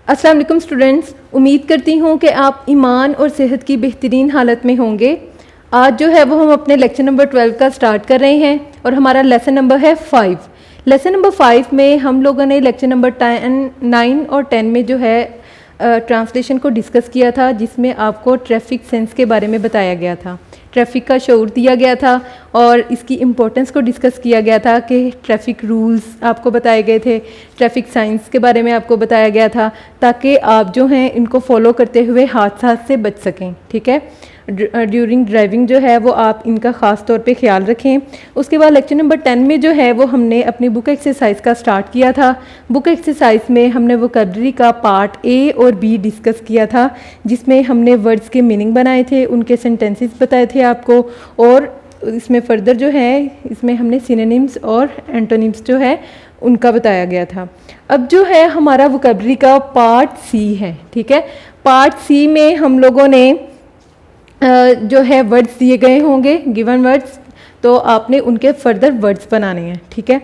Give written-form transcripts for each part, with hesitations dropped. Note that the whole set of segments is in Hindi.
अस्सलाम वालेकुम स्टूडेंट्स, उम्मीद करती हूँ कि आप ईमान और सेहत की बेहतरीन हालत में होंगे। आज जो है वो हम अपने लेक्चर नंबर 12 का स्टार्ट कर रहे हैं और हमारा लेसन नंबर है 5। लेसन नंबर 5 में हम लोगों ने लेक्चर नंबर 9 और 10 में जो है ट्रांसलेशन को डिस्कस किया था, जिसमें आपको ट्रैफिक सेंस के बारे में बताया गया था, ट्रैफिक का शऊर दिया गया था और इसकी इम्पोर्टेंस को डिस्कस किया गया था कि ट्रैफिक रूल्स आपको बताए गए थे, ट्रैफिक साइंस के बारे में आपको बताया गया था ताकि आप जो हैं इनको फॉलो करते हुए हादसा से बच सकें। ठीक है, ड्यूरिंग ड्राइविंग जो है वो आप इनका ख़ास तौर पे ख्याल रखें। उसके बाद लेक्चर नंबर 10 में जो है वो हमने अपनी बुक एक्सरसाइज का स्टार्ट किया था। बुक एक्सरसाइज में हमने वोकैबुलरी का पार्ट ए और बी डिस्कस किया था, जिसमें हमने वर्ड्स के मीनिंग बनाए थे, उनके सेंटेंसेस बताए थे आपको, और इसमें फर्दर जो है इसमें हमने सिनोनिम्स और एंटोनिम्स जो है उनका बताया गया था। अब जो है हमारा वोकैबुलरी का पार्ट सी है। ठीक है, पार्ट सी में हम लोगों ने जो है वर्ड्स दिए गए होंगे, गिवन वर्ड्स, तो आपने उनके फर्दर वर्ड्स बनाने हैं। ठीक है,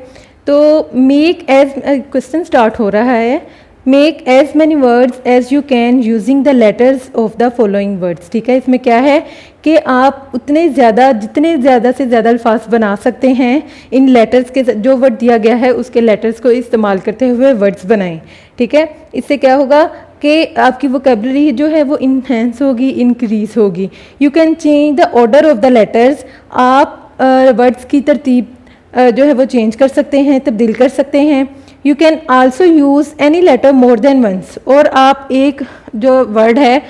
तो मेक एज क्वेश्चन स्टार्ट हो रहा है, make as many words as you can using the letters of the following words. ठीक है, इसमें क्या है कि आप उतने ज़्यादा जितने ज़्यादा से ज़्यादा अल्फाज बना सकते हैं इन लेटर्स के, जो वर्ड दिया गया है उसके लेटर्स को इस्तेमाल करते हुए वर्ड्स बनाएं। ठीक है, इससे क्या होगा कि आपकी वोकैबुलरी जो है वो इन्हेंस होगी, इंक्रीज होगी। You can change the order of the letters, आप वर्ड्स की तरतीब जो है वो चेंज कर सकते हैं, तब्दील कर सकते हैं। You can also use any letter more than once, और आप एक जो वर्ड है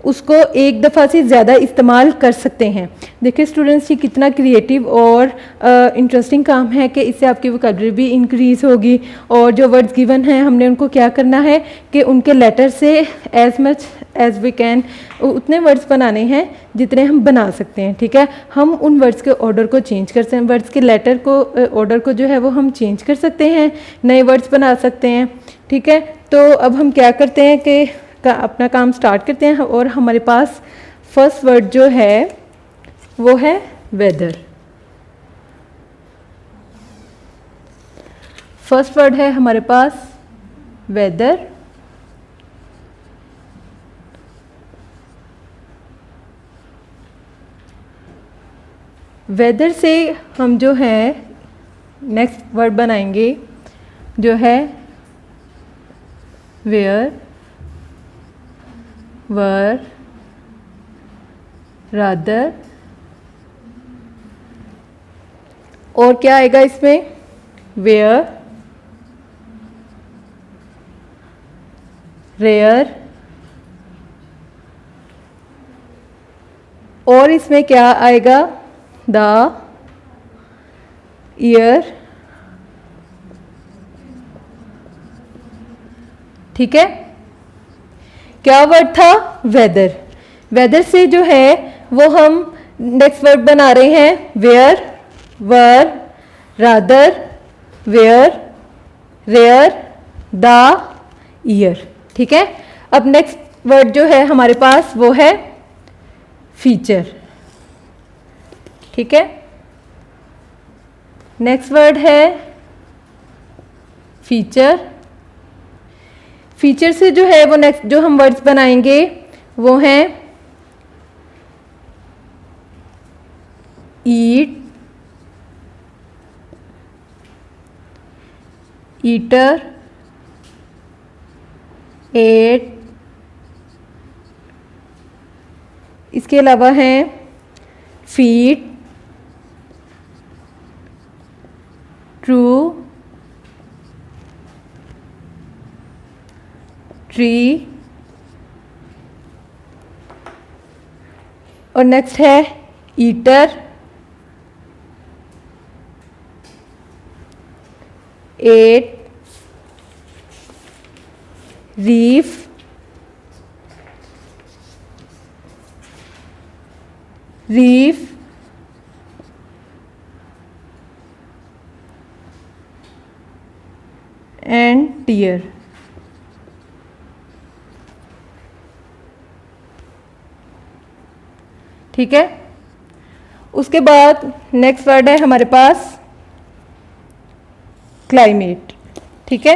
उसको एक दफ़ा से ज़्यादा इस्तेमाल कर सकते हैं। देखिए स्टूडेंट्स, ये कितना क्रिएटिव और इंटरेस्टिंग काम है कि इससे आपकी वोकैबुलरी भी इंक्रीज़ होगी, और जो वर्ड्स गिवन हैं हमने उनको क्या करना है कि उनके लेटर से as much as we can उतने वर्ड्स बनाने हैं जितने हम बना सकते हैं। ठीक है, हम उन वर्ड्स के ऑर्डर को चेंज कर सकते हैं, वर्ड्स के लेटर को ऑर्डर को जो है वो हम चेंज कर सकते हैं, नए वर्ड्स बना सकते हैं। ठीक है, तो अब हम क्या करते हैं कि अपना काम स्टार्ट करते हैं, और हमारे पास फर्स्ट वर्ड जो है वो है वेदर। फर्स्ट वर्ड है हमारे पास वेदर। वेदर से हम जो है नेक्स्ट वर्ड बनाएंगे जो है वेयर, वर, रादर, और क्या आएगा इसमें, वेयर, रेयर, और इसमें क्या आएगा, द, ईयर। ठीक है, क्या वर्ड था, वेदर। वेदर से जो है वो हम नेक्स्ट वर्ड बना रहे हैं where, were, rather, where, rare, the, year. ठीक है, अब नेक्स्ट वर्ड जो है हमारे पास वो है फीचर। ठीक है, नेक्स्ट वर्ड है फीचर। फीचर से जो है वो नेक्स्ट जो हम वर्ड्स बनाएंगे वो हैं ईट, ईटर, एट, इसके अलावा हैं फीट, ट्रू, ट्री, और नेक्स्ट है eater, ate, reef, reef, and tear. ठीक है, उसके बाद नेक्स्ट वर्ड है हमारे पास क्लाइमेट। ठीक है,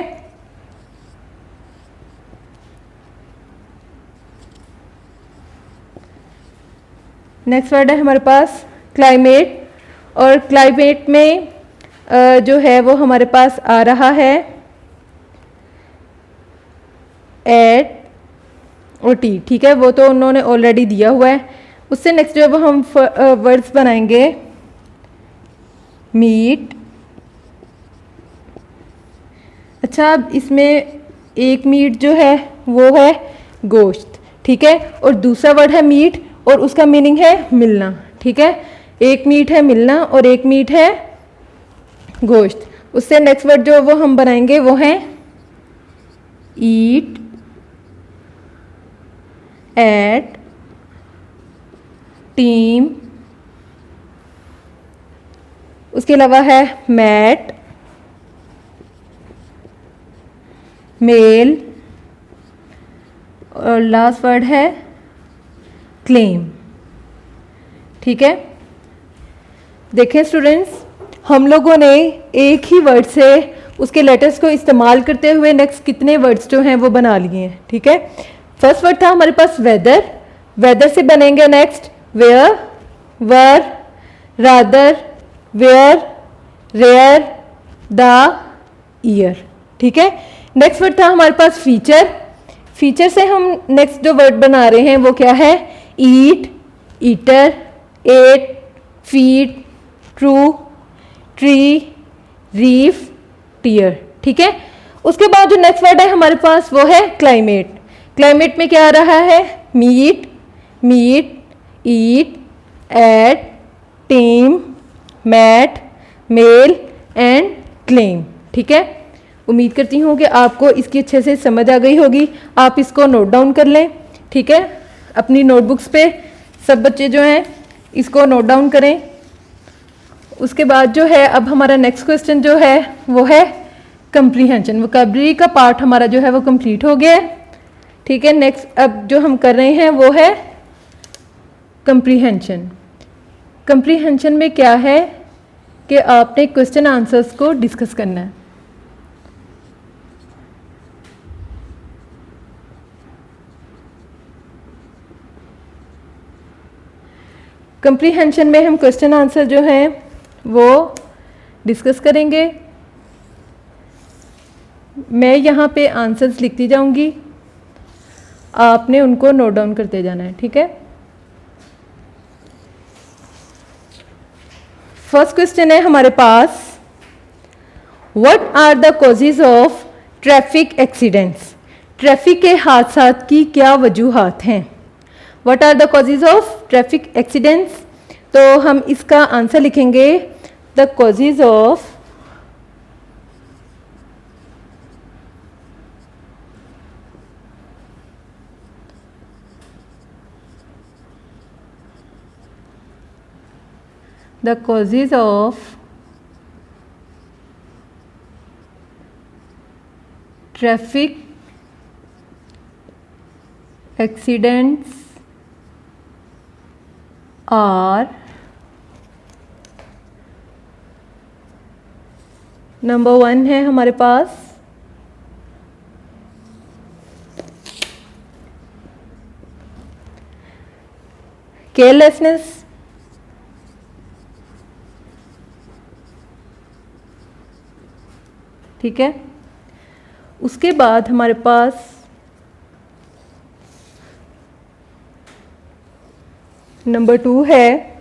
नेक्स्ट वर्ड है हमारे पास क्लाइमेट, और क्लाइमेट में जो है वो हमारे पास आ रहा है एट और टी, ठीक है, वो तो उन्होंने ऑलरेडी दिया हुआ है। उससे नेक्स्ट जो है वो हम वर्ड्स बनाएंगे मीट। अच्छा, अब इसमें एक मीट जो है वो है गोश्त, ठीक है, और दूसरा वर्ड है मीट और उसका मीनिंग है मिलना, ठीक है। एक मीट है मिलना और एक मीट है गोश्त। उससे नेक्स्ट वर्ड जो वो हम बनाएंगे वो है ईट एट टीम। उसके अलावा है मैट मेल, और लास्ट वर्ड है क्लेम, ठीक है। देखें स्टूडेंट्स, हम लोगों ने एक ही वर्ड से उसके लेटर्स को इस्तेमाल करते हुए नेक्स्ट कितने वर्ड्स जो हैं वो बना लिए हैं, ठीक है। फर्स्ट वर्ड था हमारे पास वेदर, वेदर से बनेंगे next where, were, rather, where, rare, the, year, ठीक है। नेक्स्ट वर्ड था हमारे पास फीचर, फीचर से हम नेक्स्ट जो वर्ड बना रहे हैं वो क्या है eat, eater, ate, feed, true, tree, reef, tear, ठीक है। उसके बाद जो नेक्स्ट वर्ड है हमारे पास वो है क्लाइमेट। क्लाइमेट में क्या आ रहा है meet, meat, eat, ate, team, mat, male and claim, ठीक है। उम्मीद करती हूँ कि आपको इसकी अच्छे से समझ आ गई होगी। आप इसको नोट डाउन कर लें, ठीक है, अपनी नोटबुक्स पे सब बच्चे जो हैं इसको नोट डाउन करें। उसके बाद जो है अब हमारा नेक्स्ट क्वेश्चन जो है वो है कंप्रीहेंशन। वोकैबुलरी का पार्ट हमारा जो है वो कंप्लीट हो गया है, ठीक है। नेक्स्ट अब जो हम कर रहे हैं वो है कंप्रीहेंशन। कंप्रीहेंशन में क्या है कि आपने क्वेश्चन आंसर्स को डिस्कस करना है। कंप्रीहेंशन में हम क्वेश्चन आंसर जो हैं वो डिस्कस करेंगे। मैं यहाँ पे आंसर्स लिखती जाऊँगी, आपने उनको नोट डाउन करते जाना है, ठीक है। फर्स्ट क्वेश्चन है हमारे पास, what are the causes of traffic accidents. Traffic के हादसात की क्या वजूहात हैं। What are the causes of traffic accidents, तो हम इसका आंसर लिखेंगे the causes of the causes of traffic accidents are number 1 है हमारे पास केयरलेसनेस, ठीक है। उसके बाद हमारे पास नंबर 2 है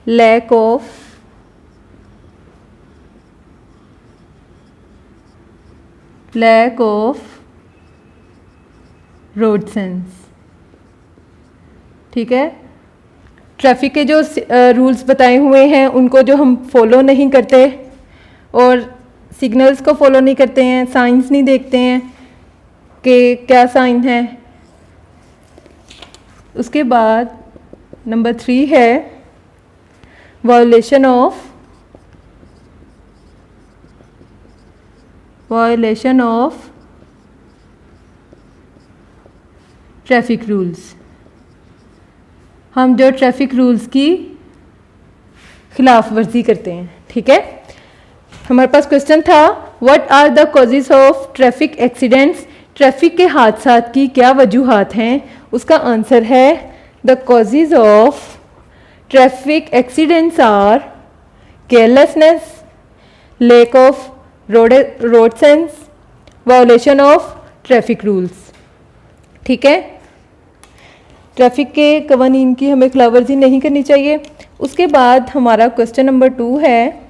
लैक ऑफ रोड सेंस, ठीक है। ट्रैफिक के जो रूल्स बताए हुए हैं उनको जो हम फॉलो नहीं करते और सिग्नल्स को फॉलो नहीं करते हैं, साइंस नहीं देखते हैं कि क्या साइन है। उसके बाद नंबर 3 है वायोलेशन ऑफ ट्रैफिक रूल्स। हम जो ट्रैफिक रूल्स की खिलाफ वर्जी करते हैं, ठीक है। हमारे पास क्वेश्चन था what are the causes of traffic accidents. Traffic के हादसात की क्या वजूहात हैं। उसका आंसर है the causes of traffic accidents are carelessness, lack of road sense, violation of traffic rules. ठीक है, ट्रैफिक के कवानीन की हमें खिलाफवर्जी नहीं करनी चाहिए। उसके बाद हमारा क्वेश्चन नंबर 2 है,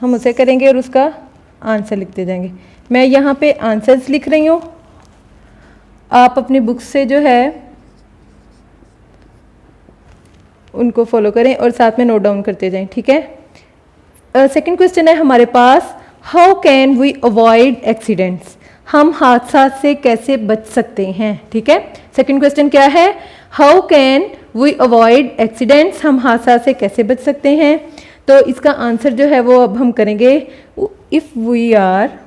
हम उसे करेंगे और उसका आंसर लिखते जाएंगे। मैं यहाँ पे आंसर्स लिख रही हूँ, आप अपनी बुक से जो है उनको फॉलो करें और साथ में नोट डाउन करते जाएं। ठीक है। सेकंड क्वेश्चन है हमारे पास, how can we avoid accidents, हम हादसा से कैसे बच सकते हैं। ठीक है, सेकंड क्वेश्चन क्या है, how can we avoid accidents, हम हादसा से कैसे बच सकते हैं। तो इसका आंसर जो है वो अब हम करेंगे, if we are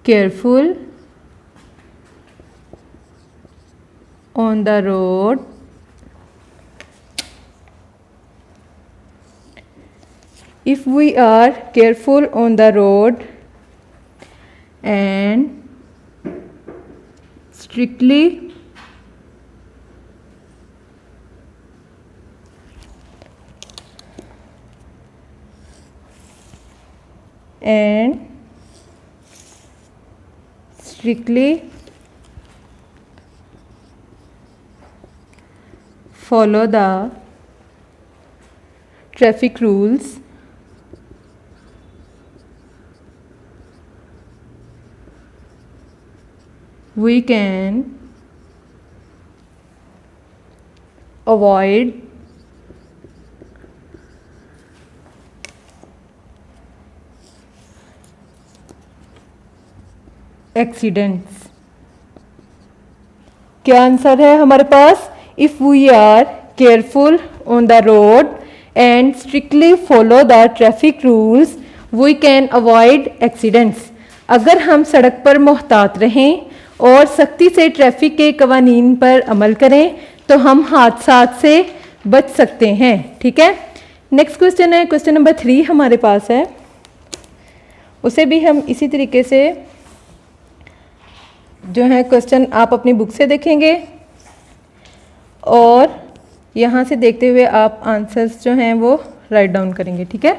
careful on the road if we are careful on the road and strictly follow the traffic rules, we can avoid accidents. क्या आंसर है हमारे पास, if we are careful on the road and strictly follow the traffic rules we can avoid accidents. अगर हम सड़क पर मोहतात रहें और सख्ती से ट्रैफिक के कवानीन पर अमल करें तो हम हादसात से बच सकते हैं। ठीक है, नेक्स्ट क्वेश्चन है, क्वेश्चन नंबर 3 हमारे पास है, उसे भी हम इसी तरीके से जो है क्वेश्चन आप अपनी बुक से देखेंगे और यहाँ से देखते हुए आप आंसर्स जो हैं वो राइट डाउन करेंगे। ठीक है,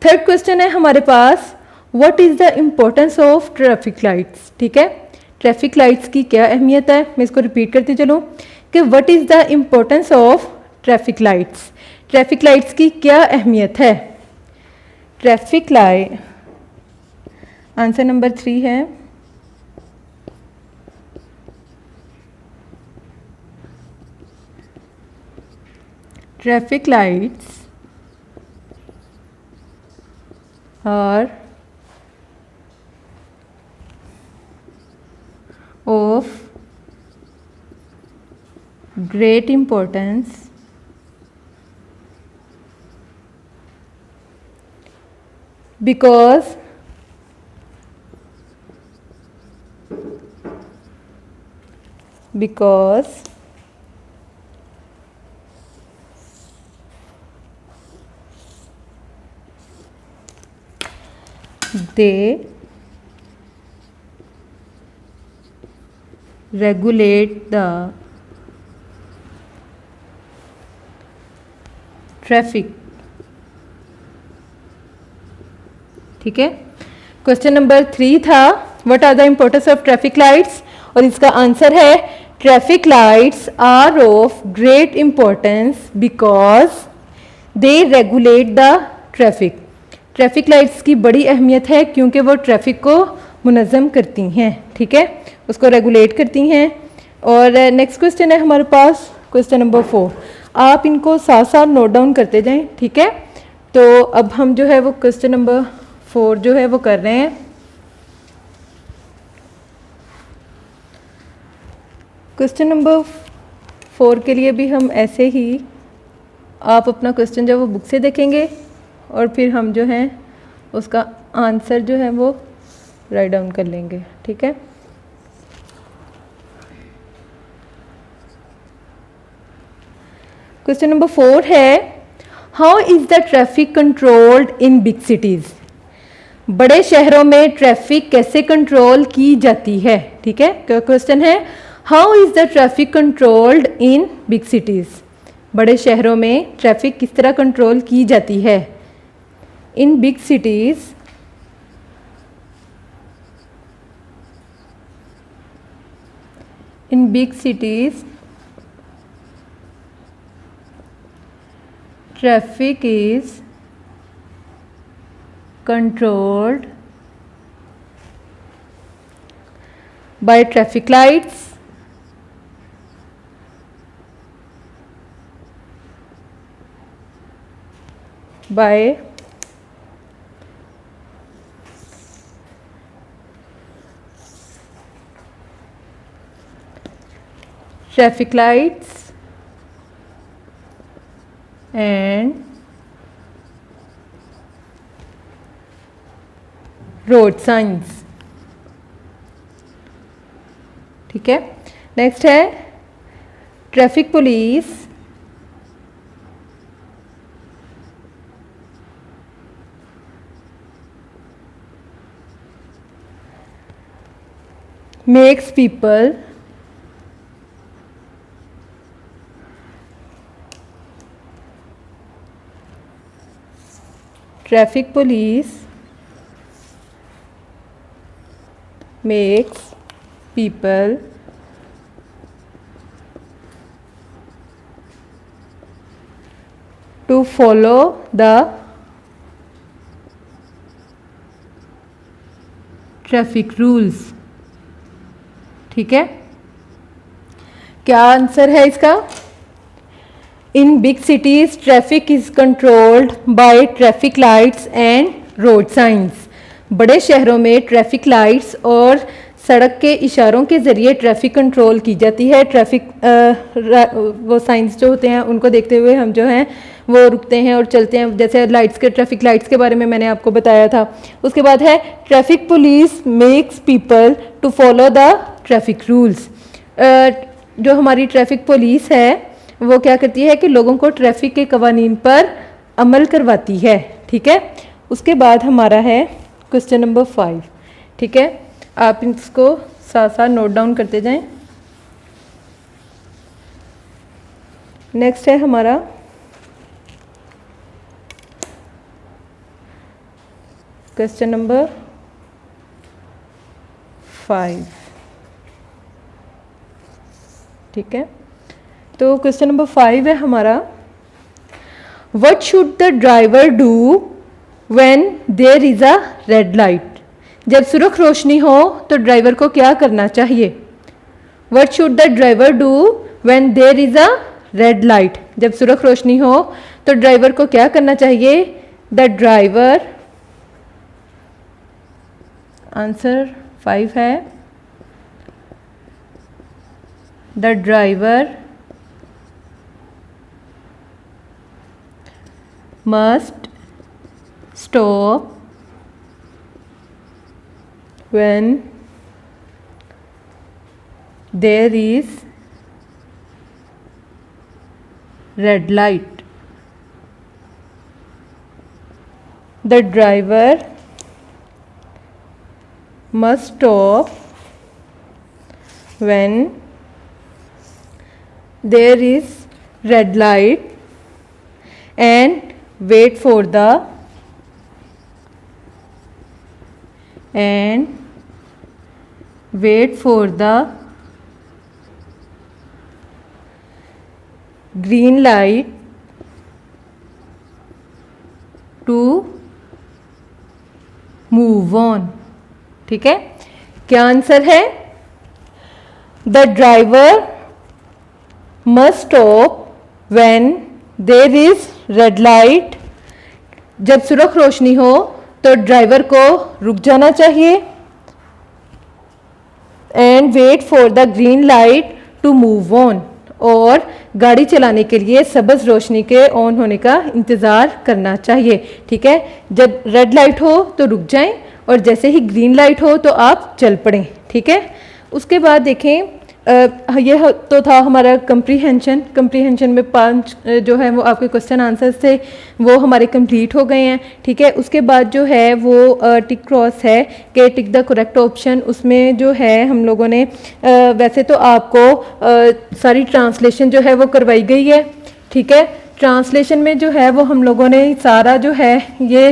थर्ड क्वेश्चन है हमारे पास, what is the importance of traffic lights. ठीक है, ट्रैफिक लाइट्स की क्या अहमियत है, मैं इसको रिपीट करती चलूँ कि what is the importance of traffic lights, traffic lights की क्या अहमियत है। ट्रैफिक लाइट, आंसर नंबर 3 है, traffic lights are of great importance because they regulate the traffic। ठीक है, क्वेश्चन नंबर 3 था what are the importance of traffic lights और इसका आंसर है traffic lights are of great importance because they regulate the traffic. Traffic lights की बड़ी अहमियत है क्योंकि वो ट्रैफिक को मुनज़्ज़म करती हैं। ठीक है, उसको रेगुलेट करती हैं। और नेक्स्ट क्वेश्चन है हमारे पास, क्वेश्चन नंबर 4, आप इनको साथ साथ नोट डाउन करते जाएं। ठीक है, तो अब हम जो है वो क्वेश्चन नंबर 4 जो है वो कर रहे हैं। क्वेश्चन नंबर 4 के लिए भी हम ऐसे ही आप अपना क्वेश्चन जो वो बुक से देखेंगे और फिर हम जो है उसका आंसर जो है वो राइट डाउन कर लेंगे। ठीक है, क्वेश्चन नंबर 4 है how is the traffic controlled in big cities? बड़े शहरों में ट्रैफिक कैसे कंट्रोल की जाती है? ठीक है, क्या क्वेश्चन है, how is the traffic controlled in big cities? बड़े शहरों में ट्रैफिक किस तरह कंट्रोल की जाती है? In big cities in big cities traffic is controlled by traffic lights, by traffic lights and road signs. ठीक है, नेक्स्ट है traffic police makes people traffic police makes people to follow the traffic rules. ठीक है, क्या आंसर है इसका? In big cities traffic is controlled by traffic lights and road signs. बड़े शहरों में ट्रैफिक लाइट्स और सड़क के इशारों के ज़रिए ट्रैफिक कंट्रोल की जाती है। ट्रैफिक वो साइंस जो होते हैं उनको देखते हुए हम जो हैं वो रुकते हैं और चलते हैं, जैसे लाइट्स के ट्रैफिक लाइट्स के बारे में मैंने आपको बताया था। उसके बाद है traffic police makes people to follow the traffic rules. जो हमारी ट्रैफिक पुलिस है वो क्या करती है कि लोगों को ट्रैफिक के कवानीन पर अमल करवाती है। ठीक है, उसके बाद हमारा है क्वेश्चन नंबर 5। ठीक है, आप इसको साथ साथ नोट डाउन करते जाएं। नेक्स्ट है हमारा क्वेश्चन नंबर 5। ठीक है, तो क्वेश्चन नंबर 5 है हमारा, what should the driver do when there is a red light? जब सुरख रोशनी हो तो ड्राइवर को क्या करना चाहिए? What should the driver do when there is a red light? जब सुरख रोशनी हो तो ड्राइवर को क्या करना चाहिए? द ड्राइवर, आंसर 5 है, the driver must stop when there is red light. The driver must stop when there is red light and wait for the green light to move on. ठीक है, क्या आंसर है? The driver must stop when there is red light. जब सुरख रोशनी हो तो ड्राइवर को रुक जाना चाहिए। And wait for the green light to move on, और गाड़ी चलाने के लिए सब्ज़ रोशनी के ऑन होने का इंतज़ार करना चाहिए। ठीक है, जब रेड लाइट हो तो रुक जाएं और जैसे ही ग्रीन लाइट हो तो आप चल पड़ें। ठीक है, उसके बाद देखें ये तो था हमारा कंप्रीहेंशन में 5 जो है वो आपके क्वेश्चन आंसर्स थे, वो हमारे कंप्लीट हो गए हैं। ठीक है, उसके बाद जो है वो टिक क्रॉस है कि टिक द करेक्ट ऑप्शन। उसमें जो है हम लोगों ने वैसे तो आपको सारी ट्रांसलेशन जो है वो करवाई गई है। ठीक है, ट्रांसलेशन में जो है वो हम लोगों ने सारा जो है ये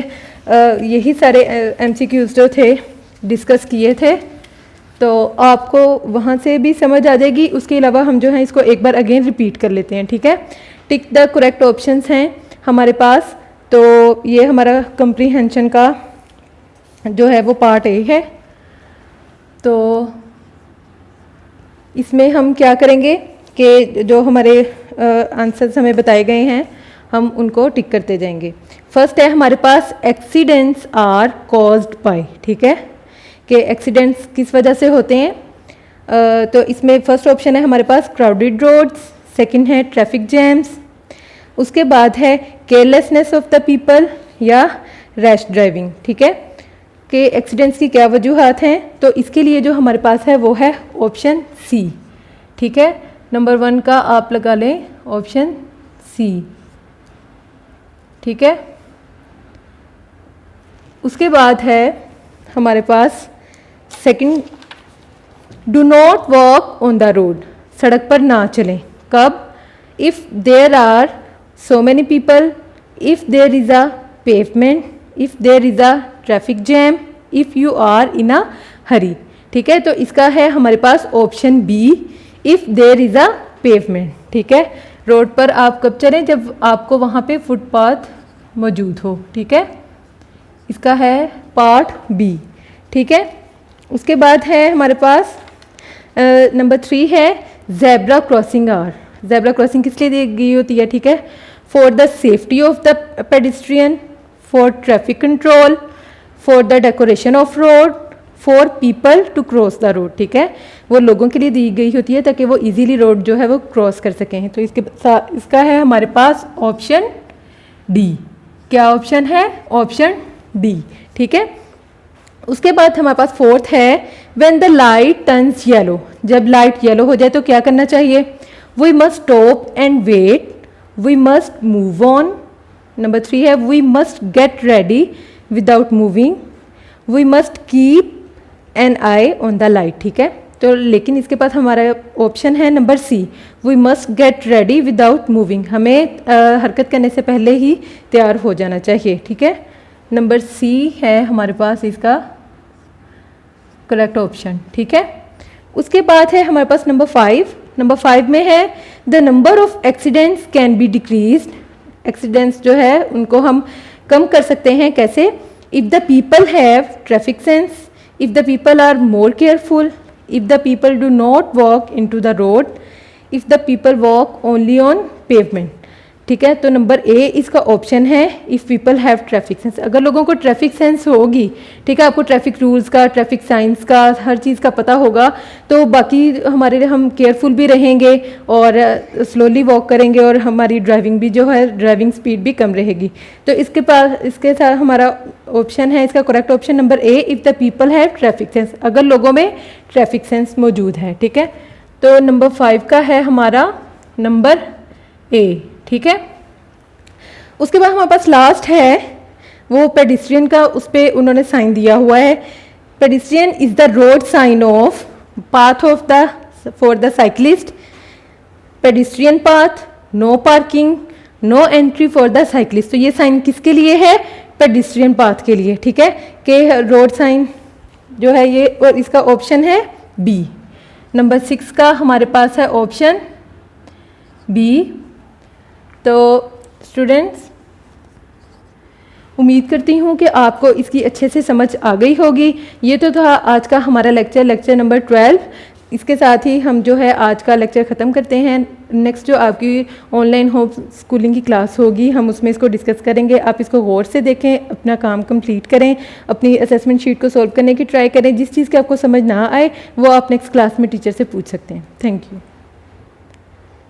यही सारे MCQs जो थे डिस्कस किए थे, तो आपको वहाँ से भी समझ आ जाएगी। उसके अलावा हम जो है इसको एक बार अगेन रिपीट कर लेते हैं। ठीक है, टिक द करेक्ट ऑप्शंस हैं हमारे पास। तो ये हमारा कंप्रीहेंशन का जो है वो पार्ट ए है। तो इसमें हम क्या करेंगे कि जो हमारे आंसर्स हमें बताए गए हैं हम उनको टिक करते जाएंगे। फर्स्ट है हमारे पास एक्सीडेंट्स आर कॉज्ड बाय। ठीक है, कि एक्सीडेंट्स किस वजह से होते हैं। तो इसमें फर्स्ट ऑप्शन है हमारे पास क्राउडेड रोड्स, सेकंड है ट्रैफिक जैम्स, उसके बाद है केयरलेसनेस ऑफ द पीपल या रैश ड्राइविंग। ठीक है, कि एक्सीडेंट्स की क्या वजूहात हैं, तो इसके लिए जो हमारे पास है वो है ऑप्शन सी। ठीक है, नंबर 1 का आप लगा लें ऑप्शन सी। ठीक है, उसके बाद है हमारे पास second, do not walk on the road, सड़क पर ना चलें। कब? If there are so many people, if there is a pavement, if there is a traffic jam, if you are in a hurry. ठीक है, तो इसका है हमारे पास option B, if there is a pavement. ठीक है, रोड पर आप कब चलें? जब आपको वहाँ पे फुटपाथ मौजूद हो। ठीक है, इसका है पार्ट बी। ठीक है, उसके बाद है हमारे पास नंबर 3 है zebra crossing are. Zebra crossing किस लिए दी गई होती है? ठीक है, for the safety of the pedestrian, for traffic control, for the decoration of road, for people to cross the road. ठीक है, वो लोगों के लिए दी गई होती है ताकि वो इजीली रोड जो है वो क्रॉस कर सकें। तो इसका है हमारे पास ऑप्शन डी। क्या ऑप्शन है? Option D. ठीक है, उसके बाद हमारे पास फोर्थ है when the light turns yellow. जब लाइट येलो हो जाए तो क्या करना चाहिए? We must stop and wait, we must move on. Number 3 है we must get ready without moving, we must keep an eye on the light. ठीक है, तो लेकिन इसके पास हमारा ऑप्शन है number C, we must get ready without moving. हमें हरकत करने से पहले ही तैयार हो जाना चाहिए। ठीक है, नंबर सी है हमारे पास इसका करेक्ट ऑप्शन। ठीक है, उसके बाद है हमारे पास नंबर 5। नंबर 5 में है the number of accidents can be decreased. Accidents जो है उनको हम कम कर सकते हैं। कैसे? If the people have traffic sense, if the people are more careful, if the people do not walk into the road, if the people walk only on pavement. ठीक है, तो नंबर ए इसका ऑप्शन है if people have traffic sense. अगर लोगों को ट्रैफिक सेंस होगी, ठीक है, आपको ट्रैफिक रूल्स का, ट्रैफिक साइंस का, हर चीज़ का पता होगा, तो बाकी हमारे हम केयरफुल भी रहेंगे और स्लोली वॉक करेंगे और हमारी ड्राइविंग भी जो है ड्राइविंग स्पीड भी कम रहेगी। तो इसके साथ हमारा ऑप्शन है इसका correct option number A, if the people have traffic sense, अगर लोगों में ट्रैफिक सेंस मौजूद है। ठीक है, तो नंबर 5 का है हमारा नंबर ए। ठीक है, उसके बाद हमारे पास लास्ट है वो पेडिस्ट्रियन का, उस पर उन्होंने साइन दिया हुआ है। Pedestrian is the road sign of path of the for the cyclist, pedestrian path, no parking, no entry for the cyclist. तो ये साइन किसके लिए है? पेडिस्ट्रियन पाथ के लिए। ठीक है, कि रोड साइन जो है ये, और इसका ऑप्शन है बी। नंबर 6 का हमारे पास है ऑप्शन बी। तो स्टूडेंट्स, उम्मीद करती हूँ कि आपको इसकी अच्छे से समझ आ गई होगी। ये तो था आज का हमारा लेक्चर नंबर 12। इसके साथ ही हम जो है आज का लेक्चर ख़त्म करते हैं। नेक्स्ट जो आपकी ऑनलाइन होम स्कूलिंग की क्लास होगी, हम उसमें इसको डिस्कस करेंगे। आप इसको गौर से देखें, अपना काम कंप्लीट करें, अपनी असेसमेंट शीट को सॉल्व करने की ट्राई करें। जिस चीज़ की आपको समझ ना आए वो आप नेक्स्ट क्लास में टीचर से पूछ सकते हैं। Thank you.